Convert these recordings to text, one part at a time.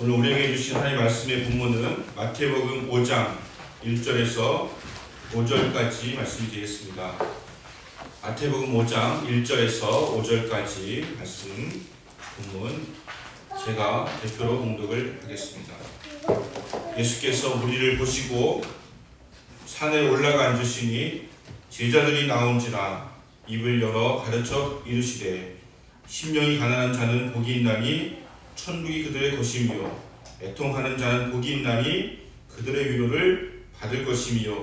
오늘 우리에게 주신 하나님의 말씀의 본문은 마태복음 5장 1절에서 5절까지 말씀이 되겠습니다. 마태복음 5장 1절에서 5절까지 말씀 본문 제가 대표로 봉독을 하겠습니다. 예수께서 무리를 보시고 산에 올라가 앉으시니 제자들이 나온지라 입을 열어 가르쳐 이르시되 심령이 가난한 자는 복이 있나니 천국이 그들의 것이며 애통하는 자는 복이 있나니 그들의 위로를 받을 것이며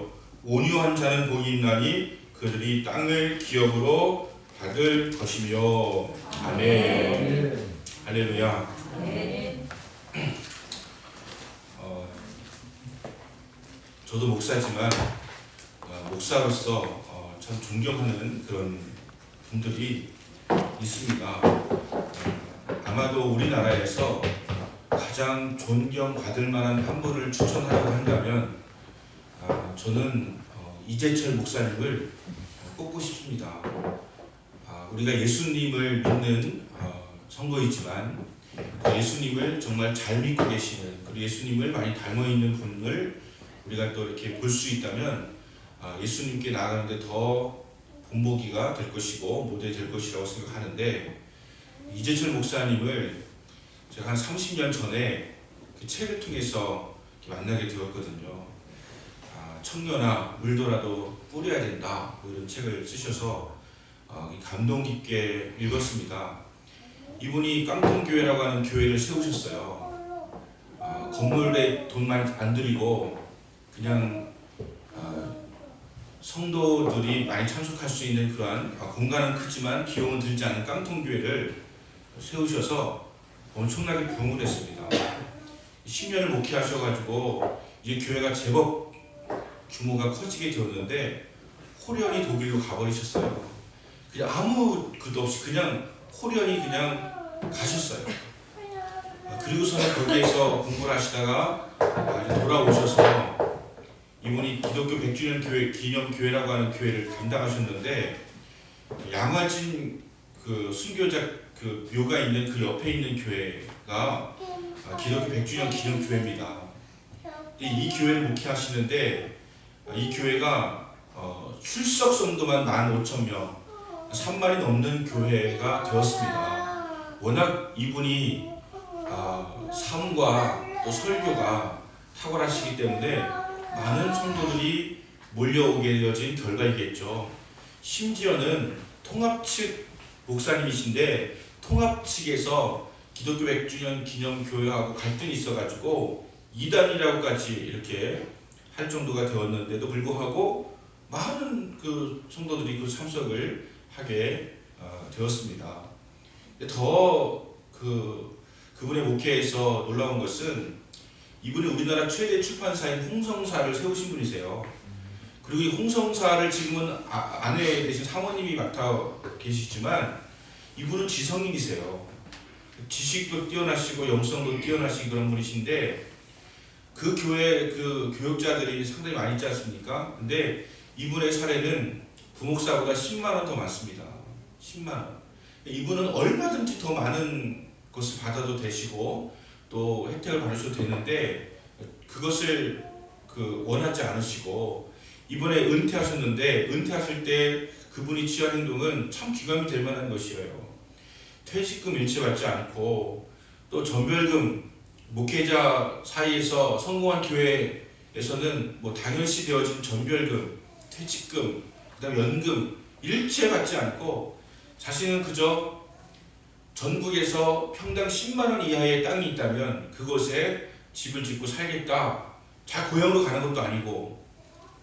온유한 자는 복이 있나니 그들이 땅을 기업으로 받을 것이며. 아멘. 할렐루야. 저도 목사지만 목사로서 참 존경하는 그런 분들이 있습니다. 아마도 우리나라에서 가장 존경받을 만한 한 분을 추천하라고 한다면 저는 이재철 목사님을 꼽고 싶습니다. 우리가 예수님을 믿는 성도이지만 예수님을 정말 잘 믿고 계시는, 그리고 예수님을 많이 닮아있는 분을 우리가 또 이렇게 볼 수 있다면 예수님께 나아가는데 더 본보기가 될 것이고 모델이 될 것이라고 생각하는데, 이재철 목사님을 제가 한 30년 전에 그 책을 통해서 만나게 되었거든요. 청년아 물더라도 뿌려야 된다, 이런 책을 쓰셔서 감동 깊게 읽었습니다. 이분이 깡통교회라고 하는 교회를 세우셨어요. 건물에 돈 많이 안 들이고 그냥 성도들이 많이 참석할 수 있는 그러한 공간은 크지만 비용은 들지 않은 깡통교회를 세우셔서 엄청나게 부흥을 했습니다. 10년을 목회하셔가지고 이제 교회가 제법 규모가 커지게 되었는데 홀연히 독일로 가버리셨어요. 그냥 아무 그도 없이 그냥 홀연히 그냥 가셨어요. 그리고서는 거기에서 공부를 하시다가 돌아오셔서 이분이 기독교 100주년 교회 기념교회라고 하는 교회를 담당하셨는데, 양화진 그 순교자 그 묘가 있는 그 옆에 있는 교회가 기독교 100주년 기념교회입니다. 이 교회를 목회하시는데 이 교회가 출석 성도만 15,000명, 3만이 넘는 교회가 되었습니다. 워낙 이분이 삶과 또 설교가 탁월하시기 때문에 많은 성도들이 몰려오게 되어진 결과이겠죠. 심지어는 통합 측 목사님이신데 통합 측에서 기독교 100주년 기념교회하고 갈등이 있어가지고 이단이라고까지 이렇게 할 정도가 되었는데도 불구하고 많은 그 성도들이 그 참석을 하게 되었습니다. 더 그분의 목회에서 놀라운 것은 이분이 우리나라 최대 출판사인 홍성사를 세우신 분이세요. 그리고 이 홍성사를 지금은 아내 대신 사모님이 맡아 계시지만 이분은 지성인이세요. 지식도 뛰어나시고 영성도 뛰어나신 그런 분이신데 그 교회 그 교육자들이 상당히 많이 있지 않습니까? 근데 이분의 사례는 부목사보다 10만 원 더 많습니다. 10만 원. 이분은 얼마든지 더 많은 것을 받아도 되시고 또 혜택을 받으셔도 되는데 그것을 원하지 않으시고 이번에 은퇴하셨는데 은퇴하실 때 그분이 취한 행동은 참 기감이 될 만한 것이에요. 퇴직금 일체받지 않고 또 전별금, 목회자 사이에서 성공한 교회에서는 뭐 당연시 되어진 전별금, 퇴직금, 그다음 연금 일체 받지 않고 자신은 그저 전국에서 평당 10만 원 이하의 땅이 있다면 그곳에 집을 짓고 살겠다. 자 고향으로 가는 것도 아니고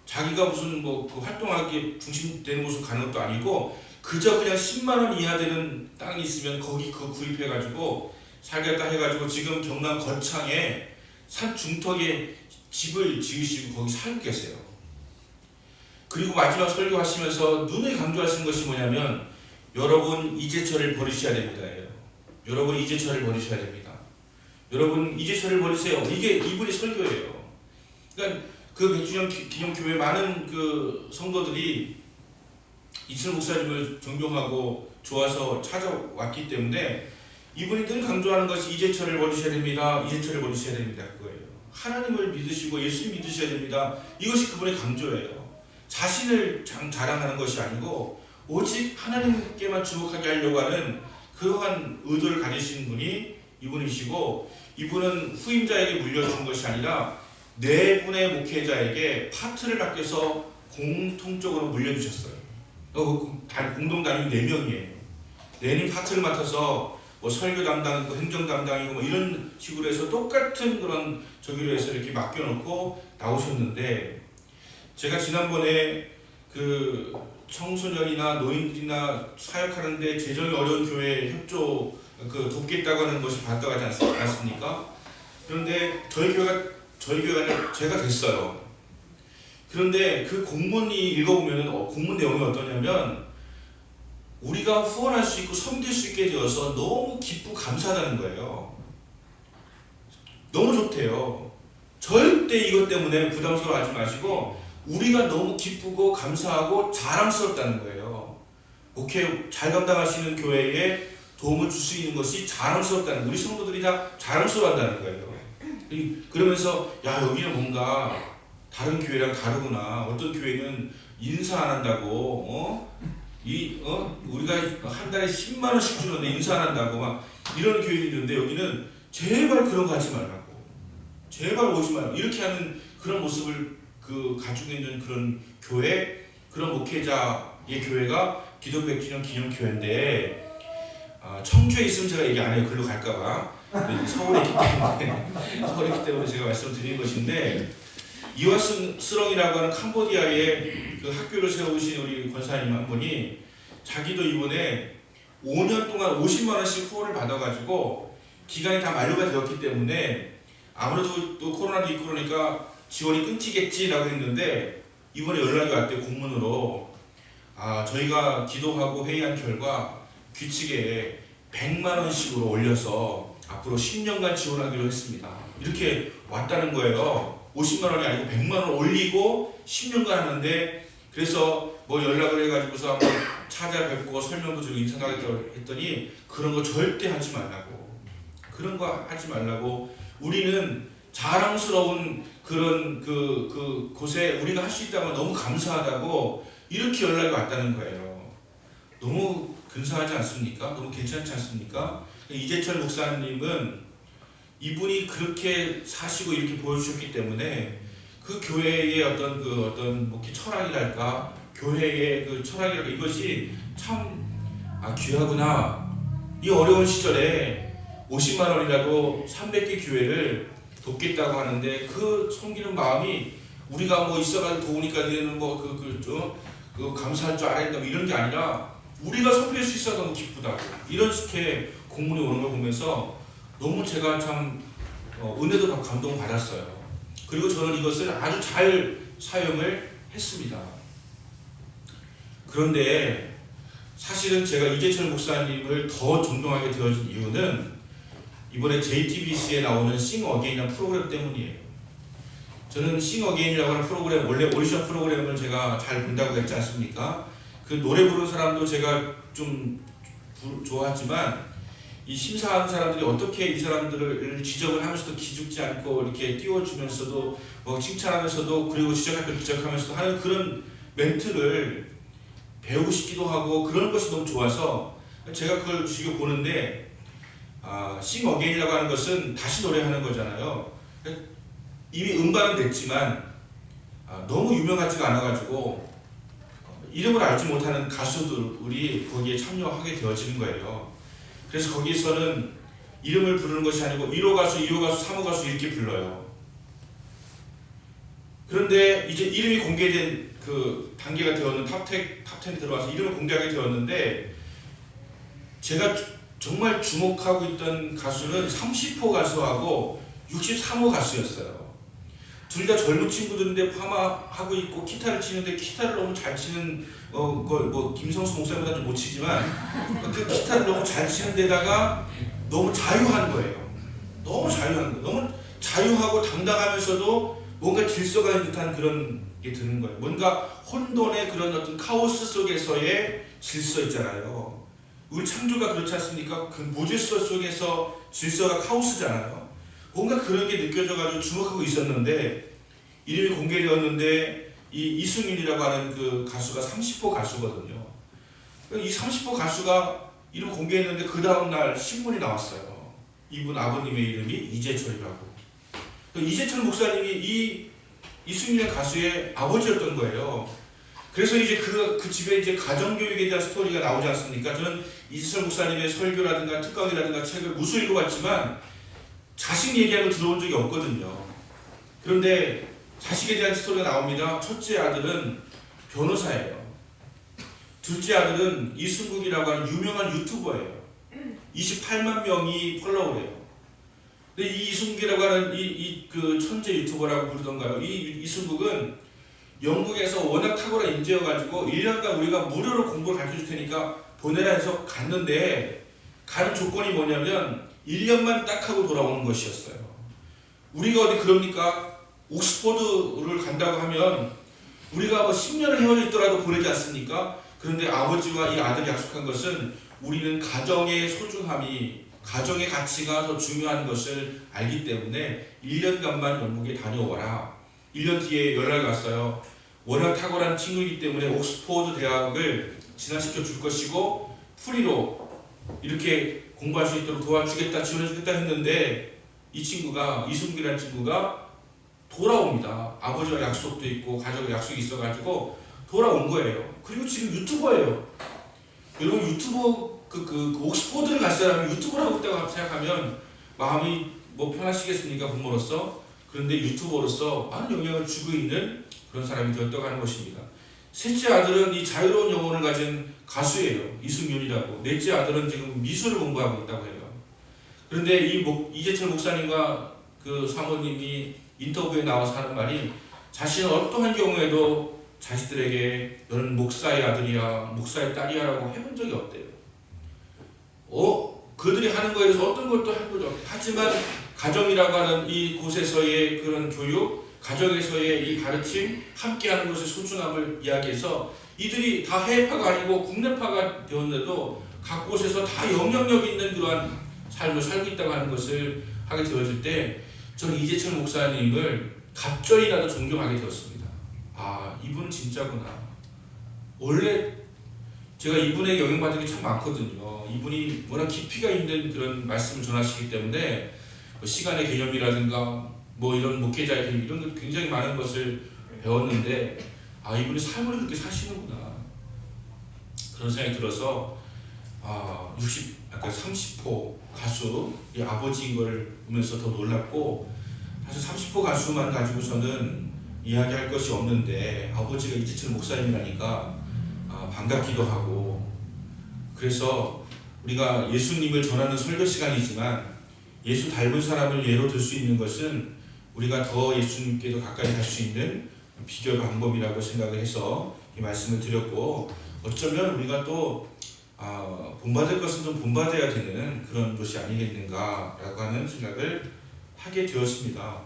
자기가 무슨 그 활동하기 중심되는 곳으로 가는 것도 아니고 그저 그냥 10만 원 이하 되는 땅이 있으면 거기 구입해가지고 살겠다 해가지고 지금 경남 거창에 산 중턱에 집을 지으시고 거기 살고 계세요. 그리고 마지막 설교하시면서 눈에 강조하시는 것이 뭐냐면 여러분 이재철을 버리셔야 됩니다. 여러분 이재철을 버리셔야 됩니다. 여러분 이재철을 버리세요. 이게 이분의 설교예요. 그러니까 그 100주년 기념교회 많은 그 성도들이 이철 목사님을 존경하고 좋아서 찾아왔기 때문에 이분이 늘 강조하는 것이 이제철을 버리셔야 됩니다. 이제철을 버리셔야 됩니다. 그거예요. 하나님을 믿으시고 예수님 믿으셔야 됩니다. 이것이 그분의 강조예요. 자신을 자랑하는 것이 아니고 오직 하나님께만 주목하게 하려고 하는 그러한 의도를 가지신 분이 이분이시고, 이분은 후임자에게 물려준 것이 아니라 네 분의 목회자에게 파트를 맡겨서 공통적으로 물려주셨어요. 공동 단위 4명이에요. 4명 파트를 맡아서 뭐 설교 담당이고 행정 담당이고 뭐 이런 식으로 해서 똑같은 그런 저기로 해서 이렇게 맡겨놓고 나오셨는데, 제가 지난번에 그 청소년이나 노인들이나 사역하는데 재정이 어려운 교회 협조 돕겠다고 하는 것이 받아가지 않습니까? 그런데 저희 교회가 제가 됐어요. 그런데 그 공문이 읽어보면 공문 내용이 어떠냐면, 우리가 후원할 수 있고 섬길 수 있게 되어서 너무 기쁘고 감사하다는 거예요. 너무 좋대요. 절대 이것 때문에 부담스러워하지 마시고 우리가 너무 기쁘고 감사하고 자랑스럽다는 거예요. 목회 잘 감당하시는 교회에 도움을 줄 수 있는 것이 자랑스럽다는, 우리 성도들이 다 자랑스러워한다는 거예요. 그러면서 야, 여기는 뭔가 다른 교회랑 다르구나. 어떤 교회는 인사 안 한다고 우리가 한 달에 10만 원씩 주는데 인사 안 한다고 막 이런 교회도 있는데, 여기는 제발 그런 거 하지 말라고, 제발 오지 말라고 이렇게 하는 그런 모습을 가지고 있는 그런 교회, 그런 목회자의 교회가 기독교 100주년 기념교회인데, 청주에 있으면 제가 얘기 안 해요. 글로 갈까봐. 서울에 있기 때문에 제가 말씀드린 것인데, 이와스렁이라고 하는 캄보디아의 그 학교를 세우신 우리 권사님 한 분이 자기도 이번에 5년 동안 50만 원씩 후원을 받아가지고 기간이 다 만료가 되었기 때문에 아무래도 또 코로나도 있고 그러니까 지원이 끊기겠지라고 했는데, 이번에 연락이 왔대, 공문으로. 저희가 기도하고 회의한 결과 규칙에 100만 원씩으로 올려서 앞으로 10년간 지원하기로 했습니다. 이렇게 왔다는 거예요. 50만 원이 아니고 100만 원 올리고 10년간 하는데, 그래서 뭐 연락을 해가지고서 한번 찾아뵙고 설명도 주고 인사하겠다고 했더니 그런 거 절대 하지 말라고, 그런 거 하지 말라고, 우리는 자랑스러운 그런 곳에 우리가 할 수 있다고 너무 감사하다고 이렇게 연락이 왔다는 거예요. 너무 근사하지 않습니까? 너무 괜찮지 않습니까? 이재철 목사님은 이분이 그렇게 사시고 이렇게 보여주셨기 때문에 그 교회의 어떤 목회 철학이랄까, 교회의 그 철학이랄까, 이것이 참 귀하구나. 이 어려운 시절에 50만 원이라도 300개 교회를 돕겠다고 하는데, 그 섬기는 마음이 우리가 뭐 있어가지고 도우니까 얘는 감사할 줄 알아야 된다 이런 게 아니라, 우리가 섬길 수 있어서 너무 기쁘다고, 이렇게 공문이 오는 걸 보면서 너무 제가 참 은혜도 감동 받았어요. 그리고 저는 이것을 아주 잘 사용을 했습니다. 그런데 사실은 제가 이재철 목사님을 더 존경하게 되어진 이유는 이번에 JTBC에 나오는 싱 어게인이라는 프로그램 때문이에요. 저는 싱 어게인이라고 하는 프로그램, 원래 오디션 프로그램을 제가 잘 본다고 했지 않습니까? 그 노래 부르는 사람도 제가 좀 좋아하지만, 이 심사하는 사람들이 어떻게 이 사람들을 지적을 하면서도 기죽지 않고 이렇게 띄워주면서도 칭찬하면서도, 그리고 지적할 때 지적하면서도 하는 그런 멘트를 배우고 싶기도 하고, 그런 것이 너무 좋아서 제가 그걸 지금 보는데, 싱 어게인이라고 하는 것은 다시 노래하는 거잖아요. 이미 음반은 됐지만 너무 유명하지가 않아가지고 이름을 알지 못하는 가수들이 거기에 참여하게 되어지는 거예요. 그래서 거기서는 이름을 부르는 것이 아니고 1호 가수, 2호 가수, 3호 가수 이렇게 불러요. 그런데 이제 이름이 공개된 그 단계가 되었는 탑10에 들어와서 이름을 공개하게 되었는데, 제가 정말 주목하고 있던 가수는 30호 가수하고 63호 가수였어요. 둘 다 젊은 친구들인데 파마하고 있고 기타를 치는데, 기타를 너무 잘 치는 김성수 목사님보다 좀 못 치지만 그 기타를 너무 잘 치는 데다가 너무 자유한 거예요. 너무 자유한 거예요. 너무 자유하고 당당하면서도 뭔가 질서가 있는 듯한 그런 게 드는 거예요. 뭔가 혼돈의 그런 어떤 카오스 속에서의 질서 있잖아요. 우리 창조가 그렇지 않습니까? 그 무질서 속에서 질서가 카오스잖아요. 뭔가 그런 게 느껴져가지고 주목하고 있었는데 이름이 공개되었는데 이 이승윤이라고 하는 그 가수가 30호 가수거든요. 이 30호 가수가 이름 공개했는데 그 다음날 신문이 나왔어요. 이분 아버님의 이름이 이재철이라고. 이재철 목사님이 이 이승윤 가수의 아버지였던 거예요. 그래서 이제 그 집에 이제 가정교육에 대한 스토리가 나오지 않습니까? 저는 이재철 목사님의 설교라든가 특강이라든가 책을 무수 읽어봤지만 자식 얘기하고 들어본 적이 없거든요. 그런데 자식에 대한 스토리가 나옵니다. 첫째 아들은 변호사예요. 둘째 아들은 이승국이라고 하는 유명한 유튜버예요. 28만 명이 팔로워예요. 근데 이 이승국이라고 하는 그 천재 유튜버라고 부르던가요. 이 이승국은 영국에서 워낙 탁월한 인재여가지고 1년간 우리가 무료로 공부를 가르쳐줄 테니까 보내라 해서 갔는데 가는 조건이 뭐냐면 1년만 딱 하고 돌아오는 것이었어요. 우리가 어디 그럽니까? 옥스퍼드를 간다고 하면 우리가 뭐 10년을 헤어져 있더라도 보내지 않습니까? 그런데 아버지와 이 아들이 약속한 것은 우리는 가정의 소중함이, 가정의 가치가 더 중요한 것을 알기 때문에 1년간만 영국에 다녀오라. 1년 뒤에 연락이 왔어요. 워낙 탁월한 친구이기 때문에 옥스퍼드 대학을 진학시켜 줄 것이고 프리로 이렇게 공부할 수 있도록 도와주겠다, 지원해주겠다 했는데 이 친구가, 이승국이라는 친구가 돌아옵니다. 아버지와 약속도 있고 가족과 약속이 있어가지고 돌아온 거예요. 그리고 지금 유튜버예요. 여러분 유튜버 그 옥스퍼드를 갈 사람이 유튜버를 하고 있다고 생각하면 마음이 뭐 편하시겠습니까? 부모로서. 그런데 유튜버로서 많은 영향을 주고 있는 그런 사람이 되었다고 하는 것입니다. 셋째 아들은 이 자유로운 영혼을 가진 가수예요. 이승윤이라고. 넷째 아들은 지금 미술을 공부하고 있다고 해요. 그런데 이재철 목사님과 그 사모님이 인터뷰에 나와서 하는 말이 자신은 어떠한 경우에도 자식들에게 너는 목사의 아들이야, 목사의 딸이야 라고 해본 적이 없대요. 그들이 하는 거에 대해서 어떤 것도 할 거죠. 하지만 가정이라고 하는 이 곳에서의 그런 교육, 가정에서의 이 가르침, 함께하는 것의 소중함을 이야기해서 이들이 다 해외파가 아니고 국내파가 되었는데도 각 곳에서 다 영향력 있는 그러한 삶을 살고 있다고 하는 것을 하게 되어질 때 저는 이재철 목사님을 갑자기 나도 존경하게 되었습니다. 아, 이분은 진짜구나. 원래 제가 이분에게 영향받은 게 참 많거든요. 이분이 워낙 깊이가 있는 그런 말씀을 전하시기 때문에 뭐 시간의 개념이라든가 뭐 이런 목회자의 개념 이런 것 굉장히 많은 것을 배웠는데 아, 이분이 삶을 그렇게 사시는구나. 그런 생각이 들어서 30호 가수 이 아버지인 걸 보면서 더 놀랐고 사실 30호 가수만 가지고서는 이야기할 것이 없는데 아버지가 이재철 목사님이라니까 반갑기도 하고 그래서 우리가 예수님을 전하는 설교 시간이지만 예수 닮은 사람을 예로 들 수 있는 것은 우리가 더 예수님께도 가까이 갈 수 있는 비결 방법이라고 생각을 해서 이 말씀을 드렸고 어쩌면 우리가 또 본받을 것은 좀 본받아야 되는 그런 것이 아니겠는가라고 하는 생각을 하게 되었습니다.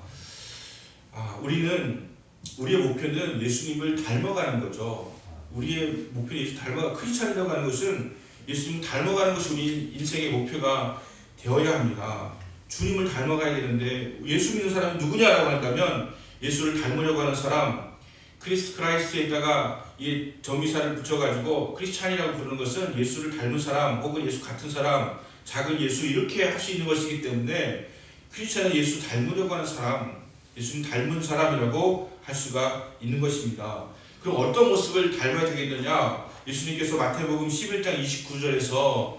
우리의 목표는 예수님을 닮아가는 거죠. 우리의 목표는 예수 크리스찬이라고 하는 것은 예수님 닮아가는 것이 우리 인생의 목표가 되어야 합니다. 주님을 닮아가야 되는데 예수 믿는 사람이 누구냐라고 한다면 예수를 닮으려고 하는 사람, 크라이스트에다가 이 정비사를 붙여가지고 크리스찬이라고 부르는 것은 예수를 닮은 사람 혹은 예수 같은 사람, 작은 예수 이렇게 할 수 있는 것이기 때문에 크리스찬은 예수 닮으려고 하는 사람, 예수님 닮은 사람이라고 할 수가 있는 것입니다. 그럼 어떤 모습을 닮아야 되겠느냐? 예수님께서 마태복음 11장 29절에서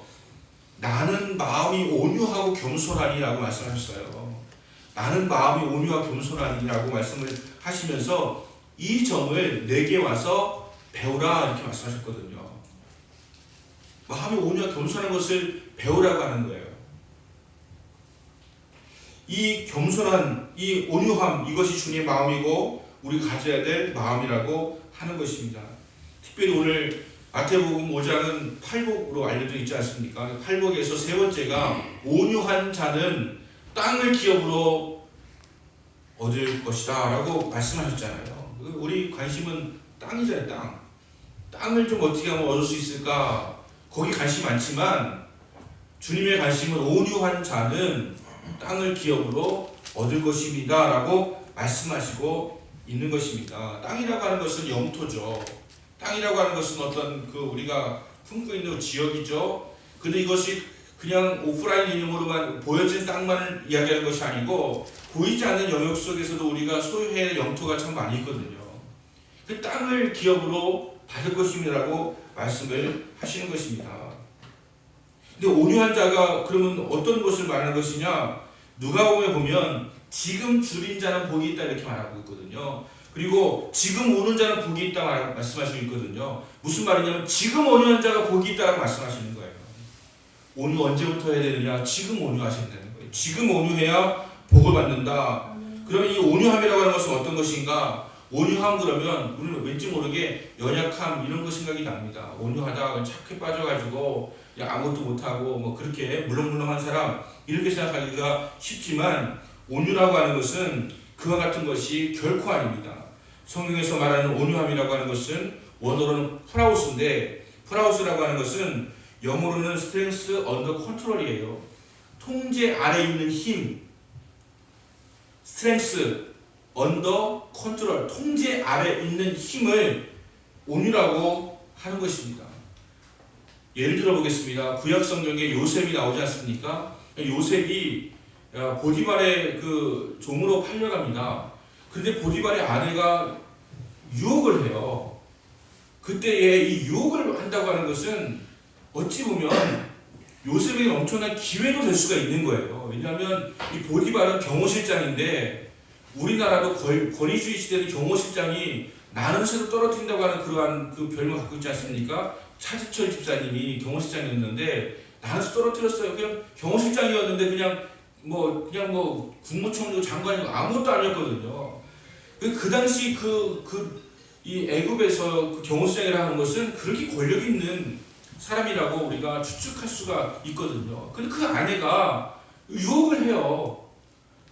나는 마음이 온유하고 겸손하니라고 말씀하셨어요. 나는 마음이 온유하고 겸손하니라고 말씀을 하시면서 이 점을 내게 와서 배우라 이렇게 말씀하셨거든요. 마음이 온유하고 겸손한 것을 배우라고 하는 거예요. 이 겸손한, 이 온유함 이것이 주님의 마음이고 우리가 가져야 될 마음이라고 하는 것입니다. 특별히 오늘 마태복음 5장은 팔복으로 알려져 있지 않습니까? 팔복에서 세 번째가 온유한 자는 땅을 기업으로 얻을 것이다 라고 말씀하셨잖아요. 우리 관심은 땅이잖아요. 땅을 좀 어떻게 하면 얻을 수 있을까? 거기 관심이 많지만 주님의 관심은 온유한 자는 땅을 기업으로 얻을 것입니다 라고 말씀하시고 있는 것입니다. 땅이라고 하는 것은 영토죠. 땅이라고 하는 것은 어떤 그 우리가 품고 있는 지역이죠. 근데 이것이 그냥 오프라인 개념으로만 보여진 땅만을 이야기하는 것이 아니고 보이지 않는 영역 속에서도 우리가 소유해야 할 영토가 참 많이 있거든요. 그 땅을 기업으로 받을 것입니다라고 말씀을 하시는 것입니다. 근데 온유한 자가 그러면 어떤 것을 말하는 것이냐? 누가복음에 보면 지금 줄인 자는 복이 있다 이렇게 말하고 있거든요. 그리고 지금 오는 자는 복이 있다 말씀하시고 있거든요. 무슨 말이냐면 지금 온유한 자가 복이 있다고 말씀하시는 거예요. 온유 언제부터 해야 되느냐? 지금 온유하신다는 거예요. 지금 온유해야 복을 받는다. 그러면 이 온유함이라고 하는 것은 어떤 것인가? 온유함 그러면 우리는 왠지 모르게 연약함 이런 거 생각이 납니다. 온유하다 착해 빠져가지고 아무것도 못하고 뭐 그렇게 물렁물렁한 사람 이렇게 생각하기가 쉽지만 온유라고 하는 것은 그와 같은 것이 결코 아닙니다. 성경에서 말하는 온유함이라고 하는 것은 원어로는 프라우스인데 프라우스라고 하는 것은 영어로는 스트렝스 언더 컨트롤이에요. 통제 아래 있는 힘, 스트렝스 언더 컨트롤, 통제 아래 있는 힘을 온유라고 하는 것입니다. 예를 들어 보겠습니다. 구약 성경에 요셉이 나오지 않습니까? 요셉이 보디발의 그 종으로 팔려갑니다. 그런데 보디발의 아내가 유혹을 해요. 그때에 이 유혹을 한다고 하는 것은 어찌 보면 요셉에게 엄청난 기회도 될 수가 있는 거예요. 왜냐하면 이 보디발은 경호실장인데 우리나라도 권위주의 시대의 경호실장이 나는 새로 떨어뜨린다고 하는 그러한 그 별명 갖고 있지 않습니까? 차지철 집사님이 경호실장이었는데 나는 새 떨어뜨렸어요. 그냥 경호실장이었는데 그냥 뭐 국무총리고 장관이고 아무것도 아니었거든요. 그 당시 이 애굽에서 그 경호실장이라고 하는 것은 그렇게 권력 있는 사람이라고 우리가 추측할 수가 있거든요. 근데 그 아내가 유혹을 해요.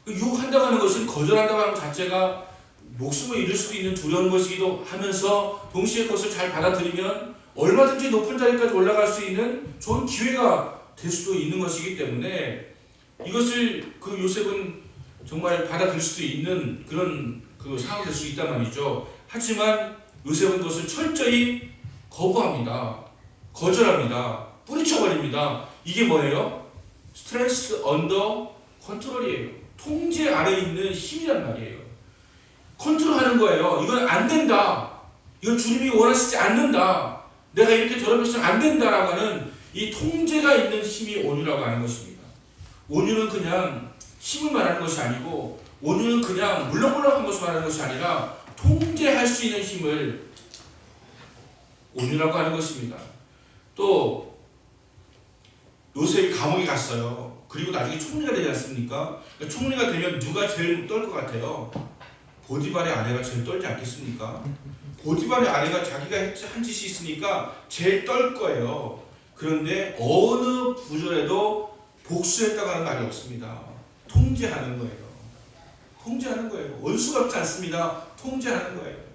유혹한다고 하는 것은 거절한다고 하는 것 자체가 목숨을 잃을 수도 있는 두려운 것이기도 하면서 동시에 그것을 잘 받아들이면 얼마든지 높은 자리까지 올라갈 수 있는 좋은 기회가 될 수도 있는 것이기 때문에 이것을 그 요셉은 정말 받아들일 수도 있는 그런 그 상황이 될 수 있단 말이죠. 하지만 요셉은 그것을 철저히 거부합니다. 거절합니다. 뿌리쳐버립니다. 이게 뭐예요? 스트레스 언더 컨트롤이에요. 통제 아래에 있는 힘이란 말이에요. 컨트롤하는 거예요. 이건 안 된다. 이건 주님이 원하시지 않는다. 내가 이렇게 더럽혀서는 안 된다라고 하는 이 통제가 있는 힘이 온유라고 하는 것입니다. 온유는 그냥 힘을 말하는 것이 아니고 온유는 그냥 물렁물렁한 것을 말하는 것이 아니라 통제할 수 있는 힘을 온유라고 하는 것입니다. 또 요셉이 감옥에 갔어요. 그리고 나중에 총리가 되지 않습니까? 그러니까 총리가 되면 누가 제일 떨 것 같아요? 보디발의 아내가 제일 떨지 않겠습니까? 보디발의 아내가 자기가 한 짓이 있으니까 제일 떨 거예요. 그런데 어느 부절에도 복수했다고 하는 말이 없습니다. 통제하는 거예요. 통제하는 거예요. 원수가 없지 않습니다. 통제하는 거예요.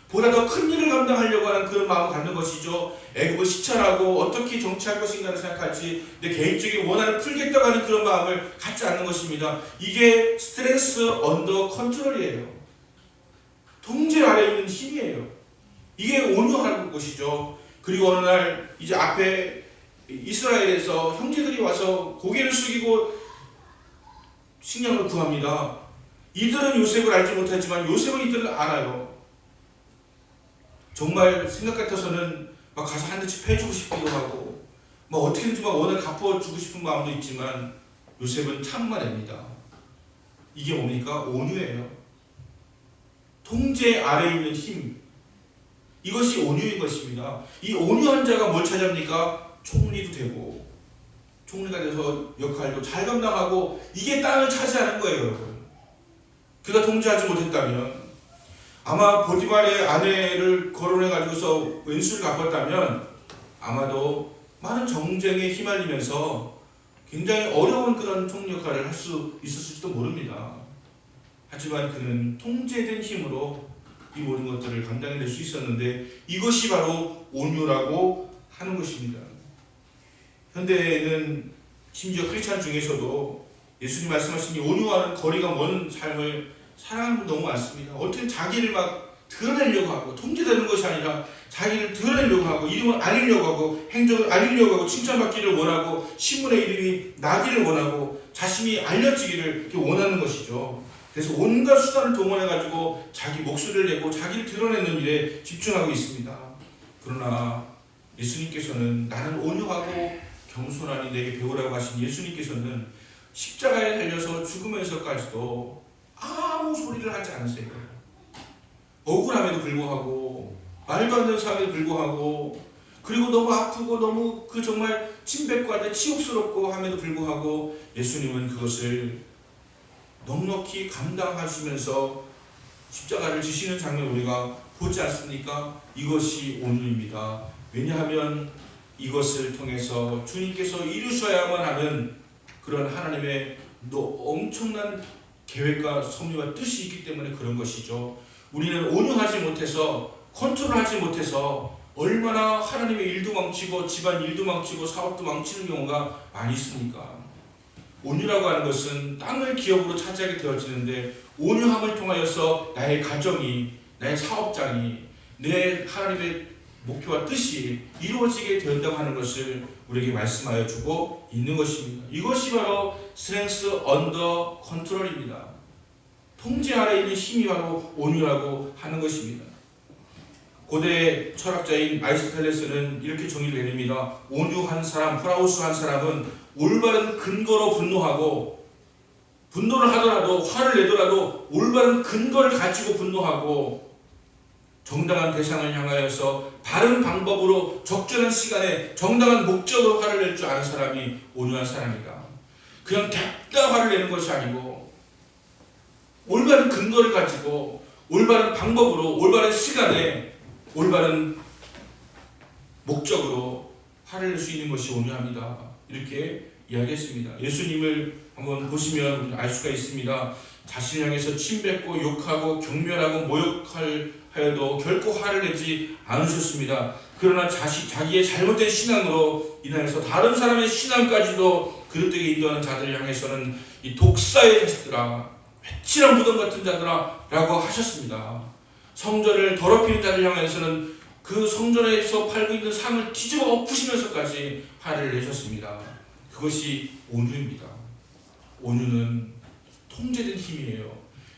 보다 더 큰 일을 감당하려고 하는 그런 마음을 갖는 것이죠. 애굽을 시찰하고 어떻게 정치할 것인가를 생각하지 내 개인적인 원한을 풀겠다고 하는 그런 마음을 갖지 않는 것입니다. 이게 스트레스 언더 컨트롤이에요. 통제 아래에 있는 힘이에요. 이게 온유한 것이죠. 그리고 어느 날 이제 앞에 이스라엘에서 형제들이 와서 고개를 숙이고 식량을 구합니다. 이들은 요셉을 알지 못하지만 요셉은 이들을 알아요. 정말 생각 같아서는 막 가서 한 대씩 패주고 싶기도 하고 뭐 어떻게든지 막 원을 갚아주고 싶은 마음도 있지만 요셉은 참아냅니다. 이게 뭡니까? 온유예요. 통제 아래에 있는 힘, 이것이 온유인 것입니다. 이 온유한 자가 뭘 차지합니까? 총리도 되고 총리가 돼서 역할도 잘 감당하고 이게 땅을 차지하는 거예요. 여러분. 그가 통제하지 못했다면 아마 보디발의 아내를 거론해가지고서 왼수를 갚았다면 아마도 많은 정쟁에 휘말리면서 굉장히 어려운 그런 총리 역할을 할 수 있었을지도 모릅니다. 하지만 그는 통제된 힘으로 이 모든 것들을 감당해낼 수 있었는데 이것이 바로 온유라고 하는 것입니다. 현대에는 심지어 크리스찬 중에서도 예수님 말씀하신 이 온유와는 거리가 먼 삶을 사랑하는 분 너무 많습니다. 어떻게 자기를 막 드러내려고 하고, 통제되는 것이 아니라 자기를 드러내려고 하고, 이름을 알리려고 하고, 행적을 알리려고 하고, 칭찬받기를 원하고, 신문의 이름이 나기를 원하고, 자신이 알려지기를 이렇게 원하는 것이죠. 그래서 온갖 수단을 동원해가지고 자기 목소리를 내고 자기를 드러내는 일에 집중하고 있습니다. 그러나 예수님께서는 나는 온유하고 겸손하니 내게 배우라고 하신 예수님께서는 십자가에 달려서 죽으면서까지도 아무 소리를 하지 않으세요. 억울함에도 불구하고, 말도 안 되는 삶에도 불구하고, 그리고 너무 아프고 너무 그 정말 침뱉고 치욕스럽고 함에도 불구하고 예수님은 그것을 넉넉히 감당하시면서 십자가를 지시는 장면 우리가 보지 않습니까? 이것이 온유입니다. 왜냐하면 이것을 통해서 주님께서 이루셔야만 하는 그런 하나님의 엄청난 계획과 섭리와 뜻이 있기 때문에 그런 것이죠. 우리는 온유하지 못해서, 컨트롤하지 못해서 얼마나 하나님의 일도 망치고 집안 일도 망치고 사업도 망치는 경우가 많이 있습니까? 온유라고 하는 것은 땅을 기업으로 차지하게 되어지는데, 온유함을 통하여서 나의 가정이, 나의 사업장이, 내 하나님의 목표와 뜻이 이루어지게 된다고 하는 것을 우리에게 말씀하여 주고 있는 것입니다. 이것이 바로 스트렝스 언더 컨트롤입니다. 통제 아래 있는 힘이 바로 온유라고 하는 것입니다. 고대 철학자인 아리스토텔레스는 이렇게 정의를 내립니다. 온유한 사람, 프라우스한 사람은 올바른 근거로 분노하고, 분노를 하더라도, 화를 내더라도 올바른 근거를 가지고 분노하고, 정당한 대상을 향하여서 바른 방법으로 적절한 시간에 정당한 목적으로 화를 낼 줄 아는 사람이 온유한 사람이다. 그냥 대다 화를 내는 것이 아니고 올바른 근거를 가지고 올바른 방법으로 올바른 시간에 올바른 목적으로 화를 낼 수 있는 것이 온유합니다. 이렇게 이야기했습니다. 예수님을 한번 보시면 알 수가 있습니다. 자신을 향해서 침뱉고 욕하고 경멸하고 모욕하여도 결코 화를 내지 않으셨습니다. 그러나 자기의 잘못된 신앙으로 인하여서 다른 사람의 신앙까지도 그릇되게 인도하는 자들을 향해서는 이 독사의 자식들아, 회칠한 무덤 같은 자들아 라고 하셨습니다. 성전을 더럽히는 자들 향해서는 그 성전에서 팔고 있는 상을 뒤집어 엎으시면서까지 화를 내셨습니다. 그것이 온유입니다. 온유는 통제된 힘이에요.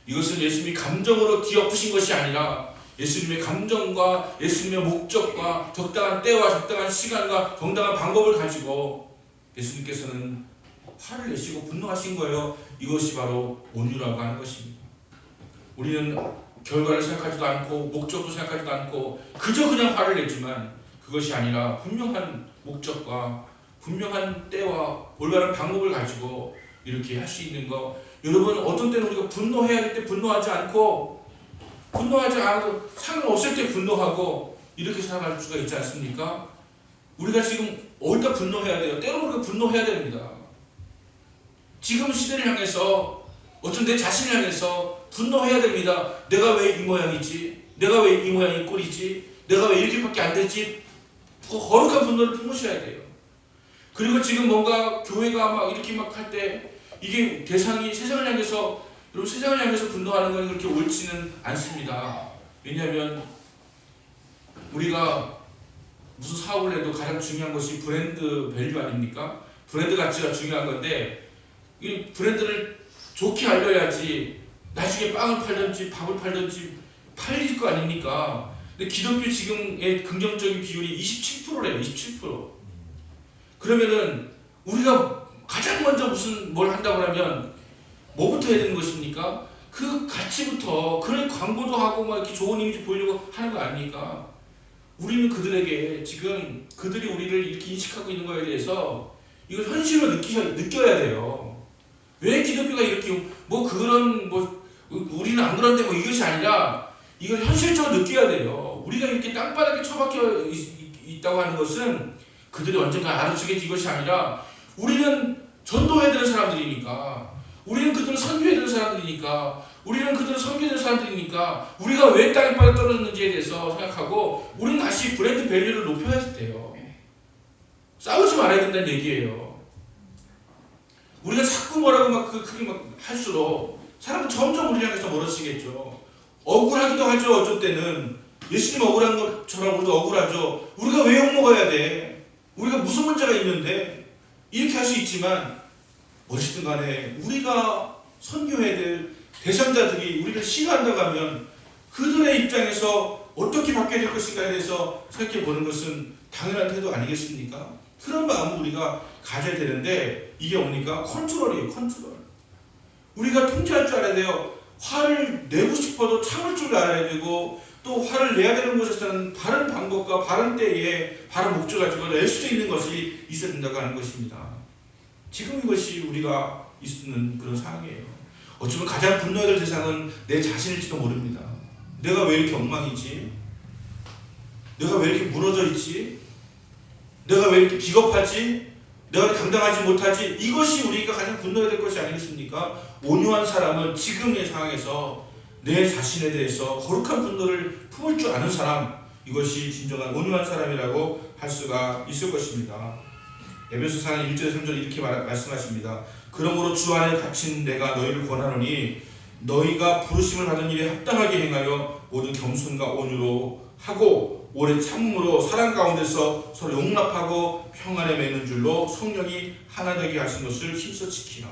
이것은 예수님이 감정으로 뒤엎으신 것이 아니라 예수님의 감정과 예수님의 목적과 적당한 때와 적당한 시간과 정당한 방법을 가지고 예수님께서는 화를 내시고 분노하신 거예요. 이것이 바로 온유라고 하는 것입니다. 우리는 결과를 생각하지도 않고 목적도 생각하지도 않고 그저 그냥 화를 냈지만 그것이 아니라 분명한 목적과 분명한 때와 올바른 방법을 가지고 이렇게 할 수 있는 거. 여러분, 어떤 때는 우리가 분노해야 할 때 분노하지 않고 분노하지 않아도 상관없을 때 분노하고 이렇게 살아갈 수가 있지 않습니까? 우리가 지금 어디다 분노해야 돼요? 때로 우리가 분노해야 됩니다. 지금 시대를 향해서 어떤 내 자신을 향해서 분노해야 됩니다. 내가 왜 이 모양이지? 내가 왜 이 모양이 꼴이지? 내가 왜 이렇게밖에 안 되지? 그 거룩한 분노를 품으셔야 돼요. 그리고 지금 뭔가 교회가 막 이렇게 막 할 때 이게 대상이 세상을 향해서, 여러분, 세상을 향해서 분노하는 건 그렇게 옳지는 않습니다. 왜냐하면 우리가 무슨 사업을 해도 가장 중요한 것이 브랜드 밸류 아닙니까? 브랜드 가치가 중요한 건데 이 브랜드를 좋게 알려야지 나중에 빵을 팔든지 밥을 팔든지 팔릴 거 아닙니까? 근데 기독교 지금의 긍정적인 비율이 27%래요. 27%. 그러면은 우리가 가장 먼저 뭘 한다고 하면 뭐부터 해야 되는 것입니까? 그 가치부터. 그런 광고도 하고 막 이렇게 좋은 이미지 보이려고 하는 거 아닙니까? 우리는 그들에게 지금 그들이 우리를 이렇게 인식하고 있는 거에 대해서 이걸 현실로 느껴야 돼요. 왜 기독교가 이렇게 우리는 안 그런데 이것이 아니라 이걸 현실적으로 느껴야 돼요. 우리가 이렇게 땅바닥에 처박혀 있다고 하는 것은 그들이 언젠가 알아주겠지 이것이 아니라 우리는 전도해야 되는 사람들이니까, 우리는 그들을 선교해야 되는 사람들이니까, 우리는 그들을 섬겨야 되는 사람들이니까 우리가 왜 땅에 빠져 떨어졌는지에 대해서 생각하고 우리는 다시 브랜드 밸류를 높여야 돼요. 싸우지 말아야 된다는 얘기예요. 우리가 자꾸 뭐라고 막 크게 막 할수록 사람은 점점 우리 향해서 멀어지겠죠. 억울하기도 하죠. 어쩔 때는 예수님 억울한 것처럼 우리도 억울하죠. 우리가 왜 욕먹어야 돼? 우리가 무슨 문제가 있는데? 이렇게 할 수 있지만 어쨌든 간에 우리가 선교해야 될 대상자들이 우리를 싫어한다고 하면 그들의 입장에서 어떻게 바뀌어야 될 것인가에 대해서 생각해 보는 것은 당연한 태도 아니겠습니까? 그런 마음을 우리가 가져야 되는데 이게 뭡니까? 컨트롤이에요. 컨트롤. 우리가 통제할 줄 알아야 돼요. 화를 내고 싶어도 참을 줄 알아야 되고 또 화를 내야 되는 곳에서는 바른 방법과 바른 때에 바른 목적을 가지고 낼 수 있는 것이 있어야 된다고 하는 것입니다. 지금 이것이 우리가 있는 그런 상황이에요. 어쩌면 가장 분노해야 될 대상은 내 자신일지도 모릅니다. 내가 왜 이렇게 엉망이지? 내가 왜 이렇게 무너져 있지? 내가 왜 이렇게 비겁하지? 내가 당당하지 못하지? 이것이 우리가 가장 분노해야 될 것이 아니겠습니까? 온유한 사람은 지금의 상황에서 내 자신에 대해서 거룩한 분노를 품을 줄 아는 사람, 이것이 진정한 온유한 사람이라고 할 수가 있을 것입니다. 에베소 4장 1절 3절 이렇게 말씀하십니다. 그러므로 주 안에 갇힌 내가 너희를 권하노니 너희가 부르심을 받은 일에 합당하게 행하여 모든 겸손과 온유로 하고 오랜 참음으로 사랑 가운데서 서로 용납하고 평안에 맺는 줄로 성령이 하나 되게 하신 것을 힘써 지키라.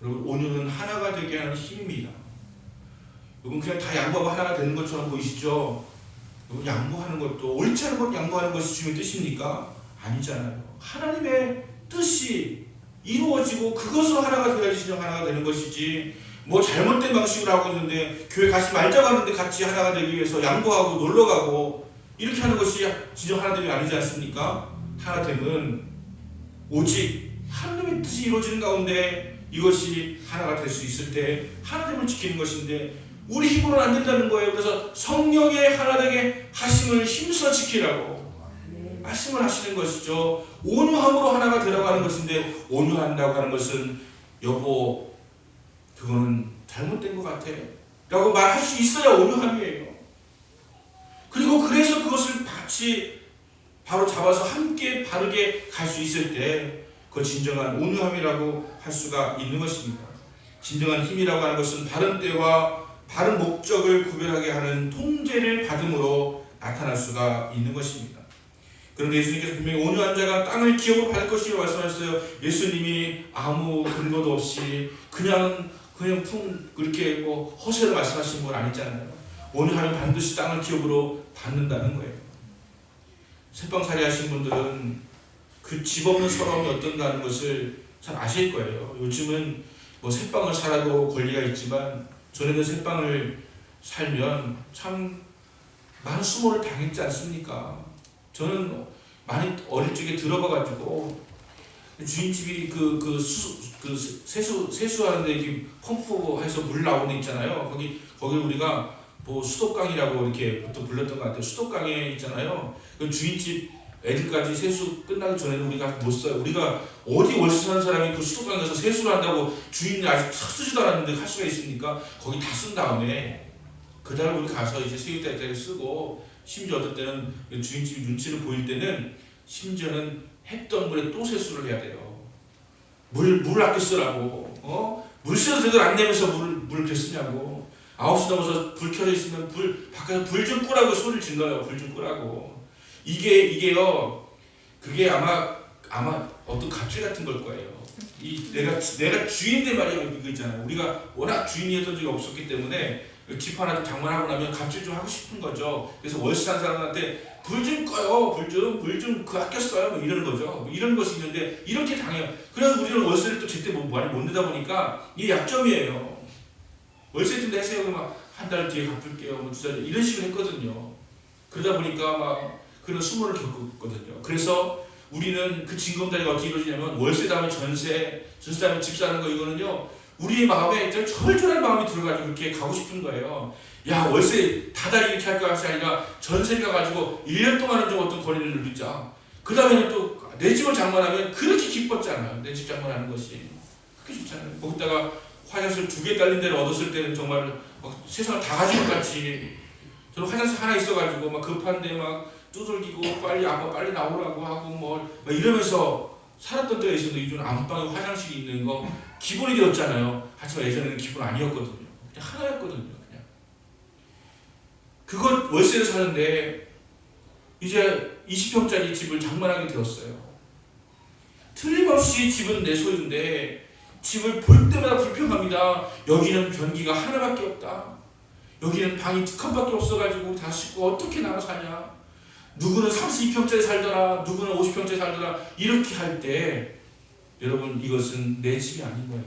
여러분, 온유는 하나가 되게 하는 힘입니다. 여러분, 그냥 다 양보하고 하나가 되는 것처럼 보이시죠? 여러분, 양보하는 것도 옳지 않은 것 양보하는 것이 주님의 뜻입니까? 아니잖아요. 하나님의 뜻이 이루어지고 그것으로 하나가 되어야지 진정 하나가 되는 것이지, 뭐 잘못된 방식으로 하고 있는데 교회 가지 말자고 하는데 같이 하나가 되기 위해서 양보하고 놀러가고 이렇게 하는 것이 진정 하나됨이 아니지 않습니까? 하나됨은 오직 하나님의 뜻이 이루어지는 가운데 이것이 하나가 될 수 있을 때 하나됨을 지키는 것인데 우리 힘으로는 안 된다는 거예요. 그래서 성령의 하나 되게 하심을 힘써 지키라고 말씀을 하시는 것이죠. 온유함으로 하나가 되라고 하는 것인데, 온유한다고 하는 것은 여보 그거는 잘못된 것 같아 라고 말할 수 있어야 온유함이에요. 그리고 그래서 그것을 같이 바로 잡아서 함께 바르게 갈 수 있을 때 그 진정한 온유함이라고 할 수가 있는 것입니다. 진정한 힘이라고 하는 것은 바른 때와 바른 목적을 구별하게 하는 통제를 받음으로 나타날 수가 있는 것입니다. 그런데 예수님께서 분명히 온유한 자가 땅을 기업으로 받을 것이라고 말씀하셨어요. 예수님이 아무 근거도 없이 그냥 그렇게 뭐 허세로 말씀하신 건 아니잖아요. 온유하면 반드시 땅을 기업으로 받는다는 거예요. 새빵살이 하신 분들은 그 집 없는 서러움이 어떤가 하는 것을 잘 아실 거예요. 요즘은 뭐 새빵을 살아도 권리가 있지만 전에는 새빵을 살면 참 많은 수모를 당했지 않습니까? 저는 많이 어릴 적에 들어봐가지고 주인집이 세수하는데 이렇게 펌프해서 물 나오는 데 있잖아요. 거기 우리가 뭐 수도강이라고 이렇게 보통 불렀던 것 같아요. 수도강에 있잖아요. 그 주인집 애들까지 세수 끝나기 전에는 우리가 못 써요. 우리가 어디 월세 사는 사람이 그 수도강에서 세수를 한다고 주인이 아직 쓰지도 않았는데 할 수가 있습니까? 거기 다 쓴 다음에 그 다음에 우리 가서 이제 세입자를 쓰고, 심지어 어떨 때는 주인집이 눈치를 보일 때는 심지어는 했던 물에 또 세수를 해야 돼요. 물 아껴 쓰라고. 물세도 제대로 안 내면서 물을 그렇게 쓰냐고. 9시 넘어서 불 켜져 있으면 바깥에서 불 좀 끄라고 소리를 질러요. 불 좀 끄라고. 이게요. 그게 아마 어떤 갑질 같은 걸 거예요. 내가 주인인데 말이야, 이거 있잖아요. 우리가 워낙 주인이었던 적이 없었기 때문에 집 하나 장만하고 나면 갑질 좀 하고 싶은 거죠. 그래서 월세 산 사람한테 불 좀 꺼요, 불 좀 그 아껴 써요, 뭐 이러는 거죠. 뭐 이런 것이 있는데 이렇게 당해요. 그래서 우리는 월세를 또 제때 많이 못 내다 보니까 이게 약점이에요. 월세 좀 내세요, 막 한 달 뒤에 갚을게요, 뭐 2달 이런 식으로 했거든요. 그러다 보니까 막 그런 수모를 겪었거든요. 그래서 우리는 그 징검다리가 어떻게 이루어지냐면 월세 다음에 전세 다음에 집 사는 거, 이거는요 우리의 마음에 철저한 마음이 들어가지고 그렇게 가고 싶은 거예요. 야, 월세 다달이 이렇게 할 것이 아니라 전세 가가지고 1년 동안은 좀 어떤 권리를 누리자. 그 다음에는 또 내 집을 장만하면 그렇게 기뻤잖아요. 내 집 장만하는 것이 그렇게 좋잖아요. 거기다가 화장실 2개 딸린 데를 얻었을 때는 정말 막 세상을 다 가진 것 같이. 저는 화장실 하나 있어가지고 막 급한데 막 두들기고 빨리 아빠 빨리 나오라고 하고 막 이러면서 살았던 때가 있었는데 요즘 안방에 화장실이 있는 거 기본이 되었잖아요. 하지만 예전에는 기본 아니었거든요. 그냥 하나였거든요. 그냥 그것 월세를 사는데 이제 20평짜리 집을 장만하게 되었어요. 틀림없이 집은 내 소유인데 집을 볼 때마다 불평합니다. 여기는 변기가 하나밖에 없다. 여기는 방이 2칸밖에 없어가지고 다 식구 어떻게 나눠 사냐. 누구는 32평짜리 살더라. 누구는 50평짜리 살더라. 이렇게 할 때 여러분 이것은 내 집이 아닌 거예요.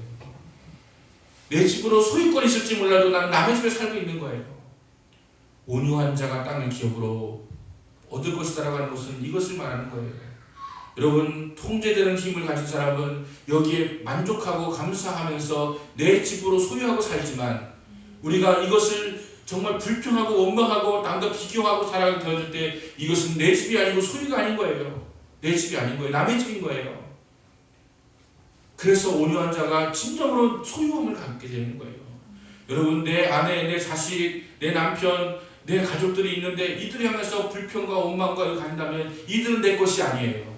내 집으로 소유권이 있을지 몰라도 나는 남의 집에 살고 있는 거예요. 온유한 자가 땅을 기업으로 얻을 것이다라고 하는 것은 이것을 말하는 거예요. 여러분 통제되는 힘을 가진 사람은 여기에 만족하고 감사하면서 내 집으로 소유하고 살지만 우리가 이것을 정말 불평하고 원망하고 남과 비교하고 살아가게 되어질 때 이것은 내 집이 아니고 소유가 아닌 거예요. 내 집이 아닌 거예요. 남의 집인 거예요. 그래서 온유한 자가 진정으로 소유함을 갖게 되는 거예요. 여러분 내 아내, 내 자식, 내 남편, 내 가족들이 있는데 이들을 향해서 불평과 원망과 간다면 이들은 내 것이 아니에요.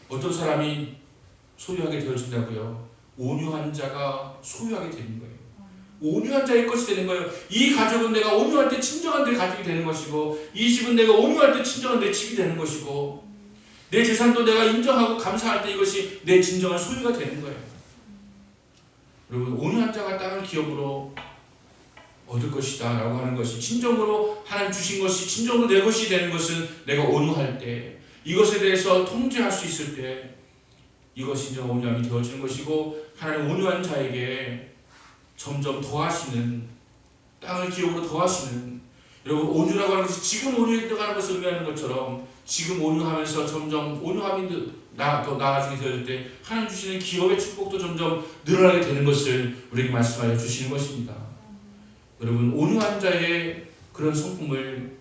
어떤 사람이 소유하게 되어진다고요? 온유한 자가 소유하게 되는 거예요. 온유한 자의 것이 되는 거예요. 이 가족은 내가 온유할 때 친정한 내 가족이 되는 것이고 이 집은 내가 온유할 때 친정한 내 집이 되는 것이고 내 재산도 내가 인정하고 감사할 때 이것이 내 진정한 소유가 되는 거예요. 여러분 온유한 자가 땅을 기업으로 얻을 것이다 라고 하는 것이 진정으로 하나님 주신 것이 진정으로 내 것이 되는 것은 내가 온유할 때 이것에 대해서 통제할 수 있을 때 이것이 진정 온유함이 되어지는 것이고 하나님 온유한 자에게 점점 더하시는 땅을 기업으로 더하시는 여러분 온유라고 하는 것이 지금 온유했다는 것을 의미하는 것처럼 지금 온유하면서 점점 온유함이 더 나아지게 되어질 때 하나님 주시는 기업의 축복도 점점 늘어나게 되는 것을 우리에게 말씀하여 주시는 것입니다. 여러분 온유한 자의 그런 성품을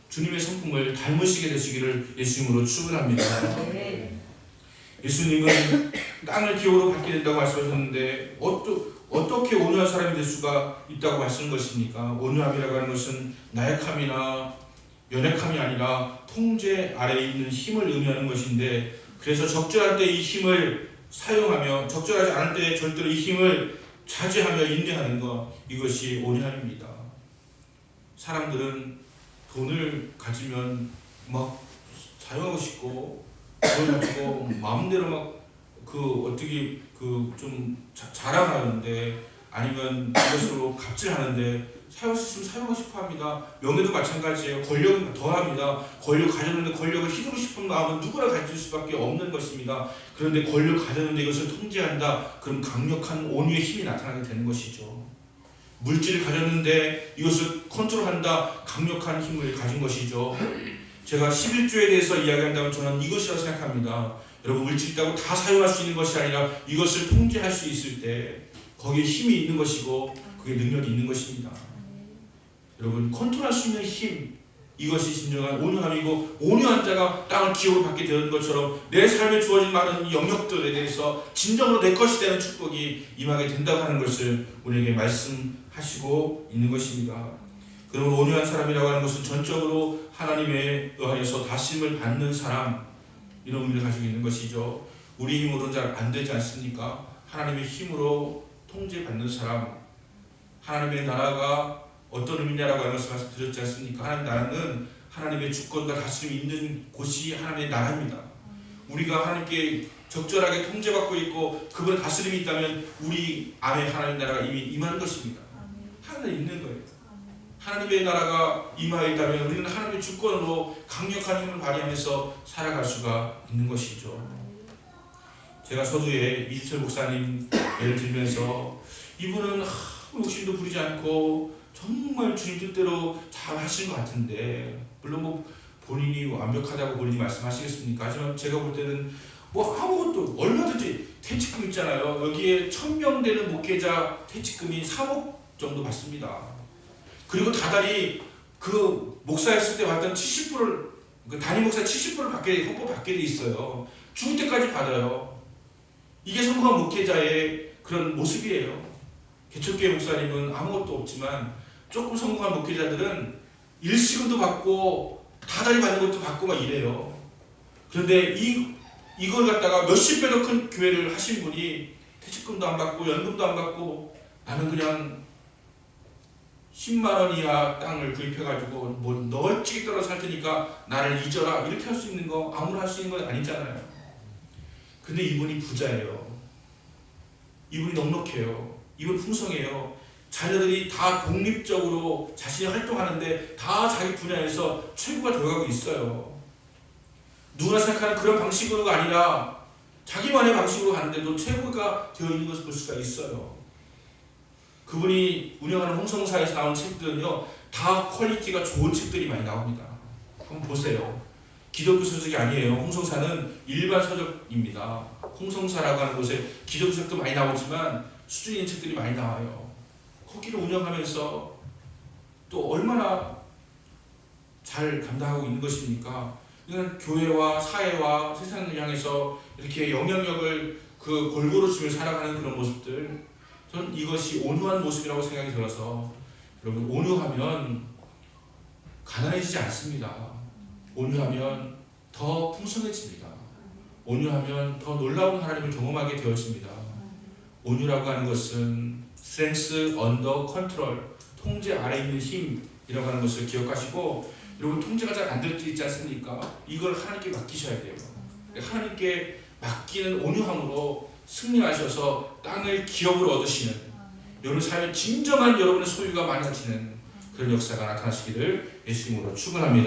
주님의 성품을 닮으시게 되시기를 예수님으로 축원합니다. 예수님은 땅을 기업으로 받게 된다고 말씀하셨는데 어떻게 온유한 사람이 될 수가 있다고 말씀하신 것입니까? 온유함이라고 하는 것은 나약함이나 연약함이 아니라 통제 아래에 있는 힘을 의미하는 것인데 그래서 적절할 때 이 힘을 사용하며 적절하지 않을 때 절대로 이 힘을 자제하며 인내하는 것 이것이 온유함입니다. 사람들은 돈을 가지면 막 사용하고 싶고 돈을 가지고 마음대로 막 어떻게 좀 자랑하는데 아니면 이것으로 갑질하는데 사용할 수 있으면 사용하고 싶어 합니다. 명예도 마찬가지예요. 권력은 더합니다. 권력 가졌는데 권력을 휘두르고 싶은 마음은 누구나 가질 수밖에 없는 것입니다. 그런데 권력 가졌는데 이것을 통제한다. 그럼 강력한 온유의 힘이 나타나게 되는 것이죠. 물질을 가졌는데 이것을 컨트롤한다. 강력한 힘을 가진 것이죠. 제가 11조에 대해서 이야기한다면 저는 이것이라고 생각합니다. 여러분 물질 있다고 다 사용할 수 있는 것이 아니라 이것을 통제할 수 있을 때 거기에 힘이 있는 것이고 그게 능력이 있는 것입니다. 여러분 컨트롤할 수 있는 힘 이것이 진정한 온유함이고 온유한 자가 땅을 기업으로 받게 되는 것처럼 내 삶에 주어진 많은 영역들에 대해서 진정으로 내 것이 되는 축복이 임하게 된다고 하는 것을 우리에게 말씀하시고 있는 것입니다. 그러면 온유한 사람이라고 하는 것은 전적으로 하나님에 의하여서 다스림을 받는 사람 이런 의미를 가지고 있는 것이죠. 우리 힘으로는 잘 안 되지 않습니까? 하나님의 힘으로 통제받는 사람 하나님의 나라가 어떤 의미냐라고 하는 것을 말씀드렸지 않습니까? 하나님의 나라는 하나님의 주권과 다스림이 있는 곳이 하나님의 나라입니다. 우리가 하나님께 적절하게 통제받고 있고 그분의 다스림이 있다면 우리 안에 하나님의 나라가 이미 임한 것입니다. 하나님 있는 거예요. 하나님의 나라가 임하여 있다면 우리는 하나님의 주권으로 강력한 힘을 발휘하면서 살아갈 수가 있는 것이죠. 제가 서두에 이수철 목사님 예를 들면서 이분은 욕심도 부리지 않고 정말 주님 뜻대로 잘 하신 것 같은데 물론 본인이 완벽하다고 본인이 말씀하시겠습니까? 하지만 제가 볼 때는 아무것도 얼마든지 퇴직금 있잖아요. 여기에 1000명 되는 목회자 퇴직금이 3억 정도 받습니다. 그리고 다달이 그 목사였을 때 받던 70%를 담임 목사 70%를 받게 돼 있어요. 죽을 때까지 받아요. 이게 성공한 목회자의 그런 모습이에요. 개척교회 목사님은 아무것도 없지만 조금 성공한 목회자들은 일시금도 받고 다달이 받는 것도 받고 막 이래요. 그런데 이걸 갖다가 몇십 배도 큰 교회를 하신 분이 퇴직금도 안 받고 연금도 안 받고 나는 그냥 10만 원 이하 땅을 구입해가지고 뭐 널찍이 떨어져 살 테니까 나를 잊어라 이렇게 할 수 있는 거 아무나 할 수 있는 건 아니잖아요. 근데 이분이 부자예요. 이분이 넉넉해요. 이분 풍성해요. 자녀들이 다 독립적으로 자신이 활동하는데 다 자기 분야에서 최고가 되어가고 있어요. 누구나 생각하는 그런 방식으로가 아니라 자기만의 방식으로 가는데도 최고가 되어 있는 것을 볼 수가 있어요. 그분이 운영하는 홍성사에서 나온 책들은요, 다 퀄리티가 좋은 책들이 많이 나옵니다. 한번 보세요. 기독교 서적이 아니에요. 홍성사는 일반 서적입니다. 홍성사라고 하는 곳에 기독교 서적도 많이 나오지만 수준 있는 책들이 많이 나와요. 거기를 운영하면서 또 얼마나 잘 감당하고 있는 것입니까? 이건 교회와 사회와 세상을 향해서 이렇게 영향력을 골고루 주며 살아가는 그런 모습들, 저는 이것이 온유한 모습이라고 생각이 들어서, 여러분, 온유하면 가난해지지 않습니다. 온유하면 더 풍성해집니다. 온유하면 더 놀라운 하나님을 경험하게 되어집니다. 온유라고 하는 것은 strength under control, 통제 아래 있는 힘이라고 하는 것을 기억하시고, 여러분, 통제가 잘 안 될 때 있지 않습니까? 이걸 하나님께 맡기셔야 돼요. 하나님께 맡기는 온유함으로 승리하셔서 땅을 기업으로 얻으시는, 여러분 삶의 진정한 여러분의 소유가 많아지는 그런 역사가 나타나시기를 예수님으로 축원합니다.